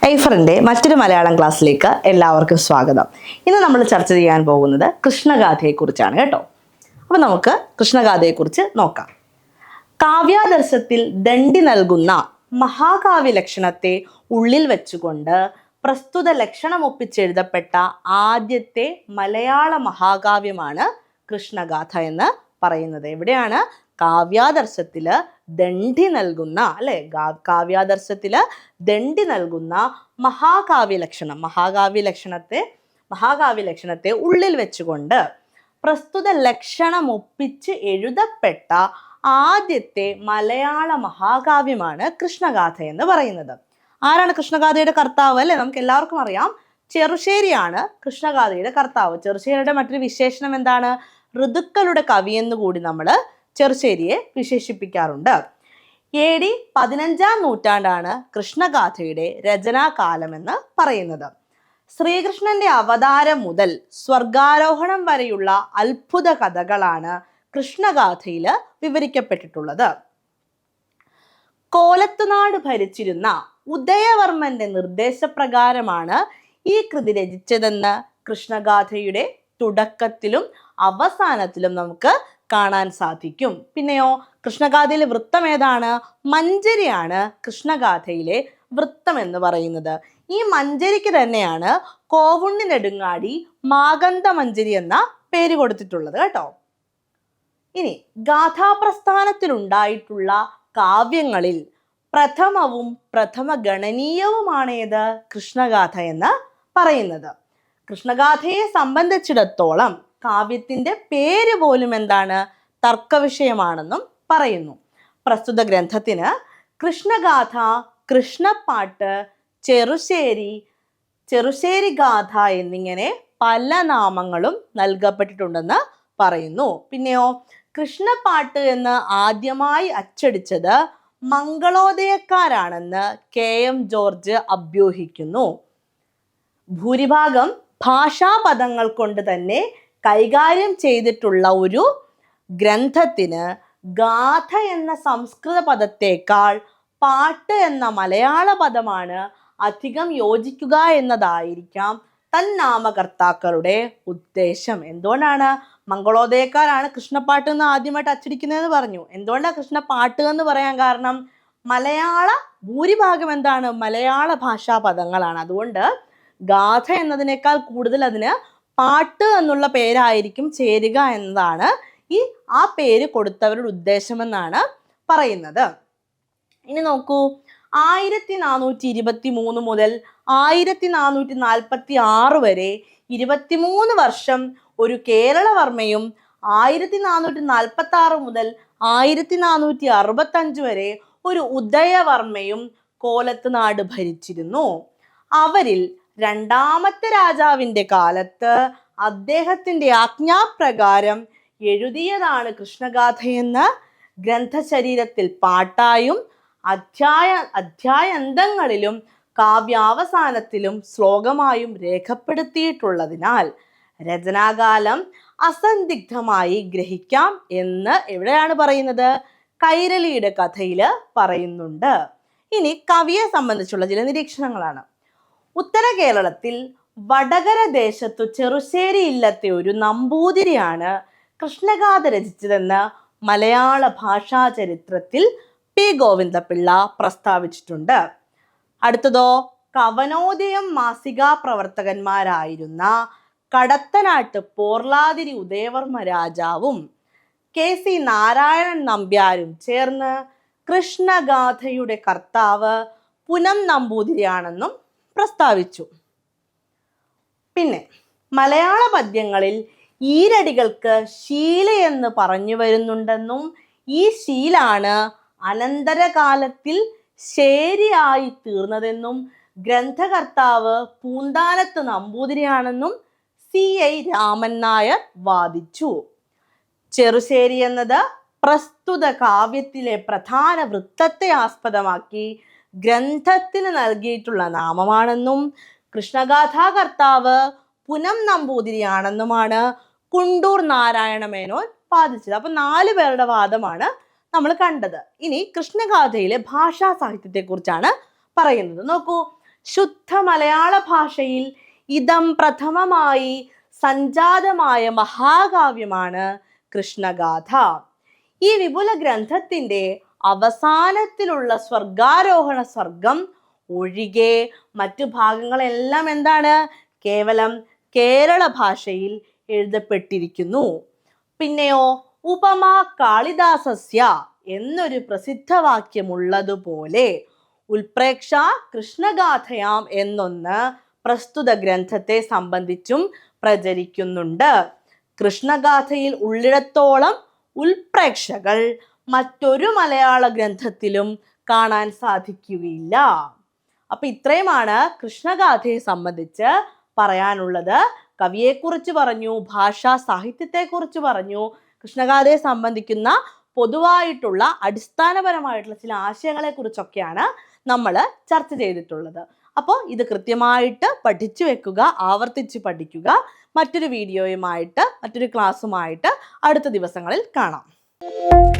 ഐഫറിൻ്റെ മറ്റൊരു മലയാളം ക്ലാസ്സിലേക്ക് എല്ലാവർക്കും സ്വാഗതം. ഇന്ന് നമ്മൾ ചർച്ച ചെയ്യാൻ പോകുന്നത് കൃഷ്ണഗാഥയെക്കുറിച്ചാണ് കേട്ടോ. അപ്പോൾ നമുക്ക് കൃഷ്ണഗാഥയെക്കുറിച്ച് നോക്കാം. കാവ്യാദർശത്തിൽ ദണ്ഡി നൽകുന്ന മഹാകാവ്യ ലക്ഷണത്തെ ഉള്ളിൽ വെച്ചുകൊണ്ട് പ്രസ്തുത ലക്ഷണം ഒപ്പിച്ചെഴുതപ്പെട്ട ആദ്യത്തെ മലയാള മഹാകാവ്യമാണ് കൃഷ്ണഗാഥ എന്ന് പറയുന്നത്. എവിടെയാണ്? കാവ്യാദർശത്തില് ദണ്ഡി നൽകുന്ന കാവ്യാദർശത്തില് ദണ്ഡി നൽകുന്ന മഹാകാവ്യ ലക്ഷണത്തെ ഉള്ളിൽ വെച്ചുകൊണ്ട് പ്രസ്തുത ലക്ഷണം ഒപ്പിച്ച് എഴുതപ്പെട്ട ആദ്യത്തെ മലയാള മഹാകാവ്യമാണ് കൃഷ്ണഗാഥ എന്ന് പറയുന്നത്. ആരാണ് കൃഷ്ണഗാഥയുടെ കർത്താവ്? അല്ലെ, നമുക്ക് എല്ലാവർക്കും അറിയാം, ചെറുശ്ശേരിയാണ് കൃഷ്ണഗാഥയുടെ കർത്താവ്. ചെറുശ്ശേരിയുടെ മറ്റൊരു വിശേഷണം എന്താണ്? ഋതുക്കളുടെ കവി എന്നുകൂടി നമ്മൾ ചെറുശ്ശേരിയെ വിശേഷിപ്പിക്കാറുണ്ട്. AD 15-ാം നൂറ്റാണ്ടാണ് കൃഷ്ണഗാഥയുടെ രചനാകാലം എന്ന് പറയുന്നത്. ശ്രീകൃഷ്ണന്റെ അവതാരം മുതൽ സ്വർഗാരോഹണം വരെയുള്ള അത്ഭുത കഥകളാണ് കൃഷ്ണഗാഥയിൽ വിവരിക്കപ്പെട്ടിട്ടുള്ളത്. കോലത്തുനാട് ഭരിച്ചിരുന്ന ഉദയവർമ്മന്റെ നിർദ്ദേശപ്രകാരമാണ് ഈ കൃതി രചിച്ചതെന്ന് കൃഷ്ണഗാഥയുടെ തുടക്കത്തിലും അവസാനത്തിലും നമുക്ക് കാണാൻ സാധിക്കും. പിന്നെയോ, കൃഷ്ണഗാഥയിലെ വൃത്തം ഏതാണ്? മഞ്ജരിയാണ് കൃഷ്ണഗാഥയിലെ വൃത്തം എന്ന് പറയുന്നത്. ഈ മഞ്ജരിക്ക് തന്നെയാണ് കോവുണ്ണി നെടുങ്ങാടി മാഗന്ധ മഞ്ജരി എന്ന പേര് കൊടുത്തിട്ടുള്ളത് കേട്ടോ. ഇനി ഗാഥാപ്രസ്ഥാനത്തിലുണ്ടായിട്ടുള്ള കാവ്യങ്ങളിൽ പ്രഥമവും പ്രഥമ ഗണനീയവുമാണേത്? കൃഷ്ണഗാഥ എന്ന് പറയുന്നത്. കൃഷ്ണഗാഥയെ സംബന്ധിച്ചിടത്തോളം കാവ്യത്തിന്റെ പേര് പോലും എന്താണ്? തർക്കവിഷയമാണെന്നും പറയുന്നു. പ്രസ്തുത ഗ്രന്ഥത്തിന് കൃഷ്ണഗാഥ, കൃഷ്ണപ്പാട്ട്, ചെറുശ്ശേരി ഗാഥ എന്നിങ്ങനെ പല നാമങ്ങളും നൽകപ്പെട്ടിട്ടുണ്ടെന്ന് പറയുന്നു. പിന്നെയോ, കൃഷ്ണപ്പാട്ട് എന്ന് ആദ്യമായി അച്ചടിച്ചത് മംഗളോദയക്കാരാണെന്ന് KM ജോർജ് അഭ്യൂഹിക്കുന്നു. ഭൂരിഭാഗം ഭാഷാപദങ്ങൾ കൊണ്ട് തന്നെ കൈകാര്യം ചെയ്തിട്ടുള്ള ഒരു ഗ്രന്ഥത്തിന് ഗാഥ എന്ന സംസ്കൃത പദത്തേക്കാൾ പാട്ട് എന്ന മലയാള പദമാണ് അധികം യോജിക്കുക എന്നതായിരിക്കാം തന്നാമകർത്താക്കളുടെ ഉദ്ദേശം. എന്തുകൊണ്ടാണ്? മംഗളോദയക്കാരാണ് കൃഷ്ണപ്പാട്ട് എന്ന് ആദ്യമായിട്ട് അച്ചടിക്കുന്നതെന്ന് പറഞ്ഞു. എന്തുകൊണ്ടാണ് കൃഷ്ണപ്പാട്ട് എന്ന് പറയാൻ കാരണം? ഭൂരിഭാഗം എന്താണ്? മലയാള ഭാഷാ പദങ്ങളാണ്. അതുകൊണ്ട് ഗാഥ എന്നതിനേക്കാൾ കൂടുതൽ അതിന് പാട്ട് എന്നുള്ള പേരായിരിക്കും ചേരുക എന്നതാണ് ആ പേര് കൊടുത്തവരുടെ ഉദ്ദേശമെന്നാണ് പറയുന്നത്. ഇനി നോക്കൂ, 1423 മുതൽ 1446 വരെ 23 വർഷം ഒരു കേരളവർമ്മയും 1446 മുതൽ 1465 വരെ ഒരു ഉദയവർമ്മയും കോലത്തുനാട് ഭരിച്ചിരുന്നു. അവരിൽ രണ്ടാമത്തെ രാജാവിന്റെ കാലത്ത് അദ്ദേഹത്തിന്റെ ആജ്ഞാപ്രകാരം എഴുതിയതാണ് കൃഷ്ണഗാഥയെന്ന് ഗ്രന്ഥശരീരത്തിൽ പാട്ടായും അധ്യായാന്തങ്ങളിലും കാവ്യാവസാനത്തിലും ശ്ലോകമായും രേഖപ്പെടുത്തിയിട്ടുള്ളതിനാൽ രചനാകാലം അസന്ദിഗ്ധമായി ഗ്രഹിക്കാം എന്ന് എവിടെയാണ് പറയുന്നത്? കൈരളിയുടെ കഥയില് പറയുന്നുണ്ട്. ഇനി കവിയെ സംബന്ധിച്ചുള്ള ചില നിരീക്ഷണങ്ങളാണ്. ഉത്തര കേരളത്തിൽ വടകര ദേശത്തു ചെറുശ്ശേരി ഇല്ലത്തെ ഒരു നമ്പൂതിരിയാണ് കൃഷ്ണഗാഥ രചിച്ചതെന്ന് മലയാള ഭാഷാ ചരിത്രത്തിൽ P. ഗോവിന്ദപിള്ള പ്രസ്താവിച്ചിട്ടുണ്ട്. അടുത്തതോ, കവനോദയം മാസികാ പ്രവർത്തകന്മാരായിരുന്ന കടത്തനാട്ട് പോർലാതിരി ഉദയവർമ്മ രാജാവും KC നാരായണൻ നമ്പ്യാരും ചേർന്ന് കൃഷ്ണഗാഥയുടെ കർത്താവ് പുനം നമ്പൂതിരിയാണെന്നും പ്രസ്താവിച്ചു. പിന്നെ മലയാള പദ്യങ്ങളിൽ ഈരടികൾക്ക് ശീലയെന്ന് പറഞ്ഞു വരുന്നുണ്ടെന്നും ഈ ശീലാണ് അനന്തരകാലത്തിൽ ശേരിയായി തീർന്നതെന്നും ഗ്രന്ഥകർത്താവ് പൂന്താനത്ത് നമ്പൂതിരിയാണെന്നും CI രാമൻ നായർ വാദിച്ചു. ചെറുശ്ശേരി എന്നത് പ്രസ്തുത കാവ്യത്തിലെ പ്രധാന വൃത്തത്തെ ആസ്പദമാക്കി ഗ്രന്ഥത്തിന് നൽകിയിട്ടുള്ള നാമമാണെന്നും കൃഷ്ണഗാഥാകർത്താവ് പുനം നമ്പൂതിരിയാണെന്നുമാണ് കുണ്ടൂർ നാരായണ മേനോൻ വാദിച്ചത്. അപ്പൊ 4 പേരുടെ വാദമാണ് നമ്മൾ കണ്ടത്. ഇനി കൃഷ്ണഗാഥയിലെ ഭാഷാ സാഹിത്യത്തെക്കുറിച്ചാണ് പറയുന്നത്. നോക്കൂ, ശുദ്ധ മലയാള ഭാഷയിൽ ഇതം പ്രഥമമായി സഞ്ജാതമായ മഹാകാവ്യമാണ് കൃഷ്ണഗാഥ. ഈ വിപുല ഗ്രന്ഥത്തിന്റെ അവസാനത്തിലുള്ള സ്വർഗാരോഹണ സർഗം ഒഴികെ മറ്റു ഭാഗങ്ങളെല്ലാം എന്താണ്? കേവലം കേരള ഭാഷയിൽ എഴുതപ്പെട്ടിരിക്കുന്നു. പിന്നെയോ ഉപമാ കാളിദാസസ്യ എന്നൊരു പ്രസിദ്ധവാക്യമുള്ളതുപോലെ ഉൽപ്രേക്ഷ കൃഷ്ണഗാഥയാം എന്നൊന്ന് പ്രസ്തുത ഗ്രന്ഥത്തെ സംബന്ധിച്ചും പ്രചരിക്കുന്നുണ്ട്. കൃഷ്ണഗാഥയിൽ ഉള്ളിടത്തോളം ഉൽപ്രേക്ഷകൾ മറ്റൊരു മലയാള ഗ്രന്ഥത്തിലും കാണാൻ സാധിക്കുകയില്ല. അപ്പൊ ഇത്രയുമാണ് കൃഷ്ണഗാഥയെ സംബന്ധിച്ച് പറയാനുള്ളത്. കവിയെക്കുറിച്ച് പറഞ്ഞു, ഭാഷാ സാഹിത്യത്തെക്കുറിച്ച് പറഞ്ഞു, കൃഷ്ണഗാഥയെ സംബന്ധിക്കുന്ന പൊതുവായിട്ടുള്ള അടിസ്ഥാനപരമായിട്ടുള്ള ചില ആശയങ്ങളെ കുറിച്ചൊക്കെയാണ് നമ്മൾ ചർച്ച ചെയ്തിട്ടുള്ളത്. അപ്പോൾ ഇത് കൃത്യമായിട്ട് പഠിച്ചു വെക്കുക, ആവർത്തിച്ച് പഠിക്കുക. മറ്റൊരു വീഡിയോയുമായിട്ട്, മറ്റൊരു ക്ലാസ്സുമായിട്ട് അടുത്ത ദിവസങ്ങളിൽ കാണാം.